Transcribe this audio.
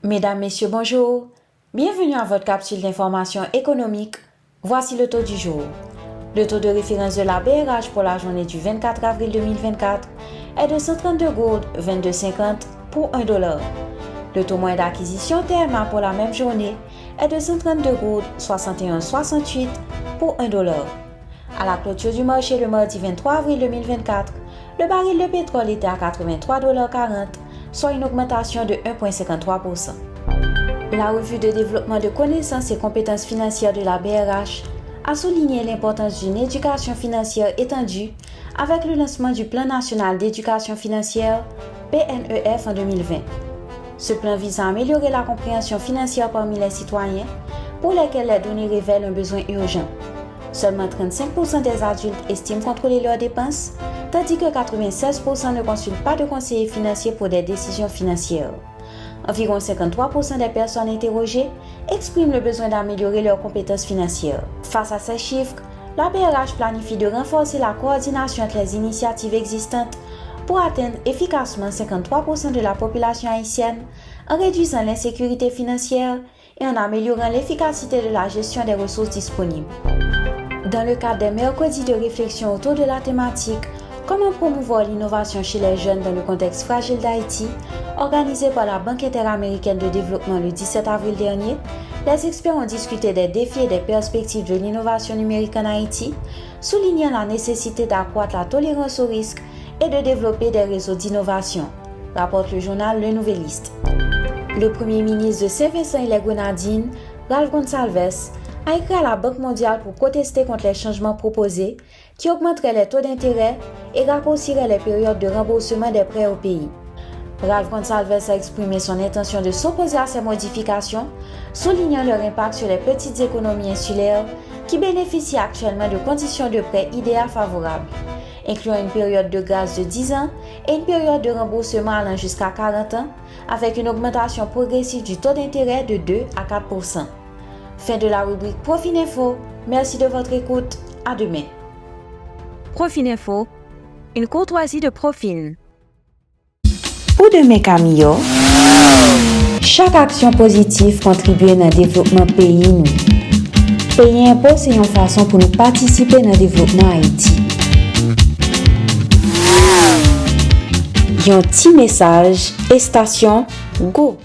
Mesdames, Messieurs, bonjour. Bienvenue à votre capsule d'information économique. Voici le taux du jour. Le taux de référence de la BRH pour la journée du 24 avril 2024 est de 132 gourdes 22,50 pour 1 dollar. Le taux moyen d'acquisition TMA pour la même journée est de 132 gourdes 61,68 pour 1 dollar. À la clôture du marché le mardi 23 avril 2024, le baril de pétrole était à 83,40 $, soit une augmentation de 1,53%. La revue de développement de connaissances et compétences financières de la BRH a souligné l'importance d'une éducation financière étendue avec le lancement du Plan national d'éducation financière PNEF en 2020. Ce plan vise à améliorer la compréhension financière parmi les citoyens pour lesquels les données révèlent un besoin urgent. Seulement 35% des adultes estiment contrôler leurs dépenses, tandis que 96% ne consultent pas de conseiller financier pour des décisions financières. Environ 53% des personnes interrogées expriment le besoin d'améliorer leurs compétences financières. Face à ces chiffres, la BRH planifie de renforcer la coordination entre les initiatives existantes pour atteindre efficacement 53% de la population haïtienne en réduisant l'insécurité financière et en améliorant l'efficacité de la gestion des ressources disponibles. Dans le cadre des mercredis de réflexion autour de la thématique « Comment promouvoir l'innovation chez les jeunes dans le contexte fragile d'Haïti » organisé par la Banque interaméricaine de développement le 17 avril dernier, les experts ont discuté des défis et des perspectives de l'innovation numérique en Haïti, soulignant la nécessité d'accroître la tolérance au risque et de développer des réseaux d'innovation, rapporte le journal Le Nouvelliste. Le Premier ministre de Saint-Vincent et les Grenadines, Ralph Gonsalves, a écrit à la Banque mondiale pour protester contre les changements proposés qui augmenteraient les taux d'intérêt et raccourciraient les périodes de remboursement des prêts au pays. Ralph Gonsalves a exprimé son intention de s'opposer à ces modifications, soulignant leur impact sur les petites économies insulaires qui bénéficient actuellement de conditions de prêt idéales favorables, incluant une période de grâce de 10 ans et une période de remboursement allant jusqu'à 40 ans, avec une augmentation progressive du taux d'intérêt de 2 à 4%. Fin de la rubrique Profininfo. Merci de votre écoute. À demain. Profininfo, une courtoisie de Profin. Pour demain Camillo, chaque action positive contribue dans le développement pays. Payer impôt, c'est une façon pour nous participer dans le développement Haïti. Un petit message et station Go!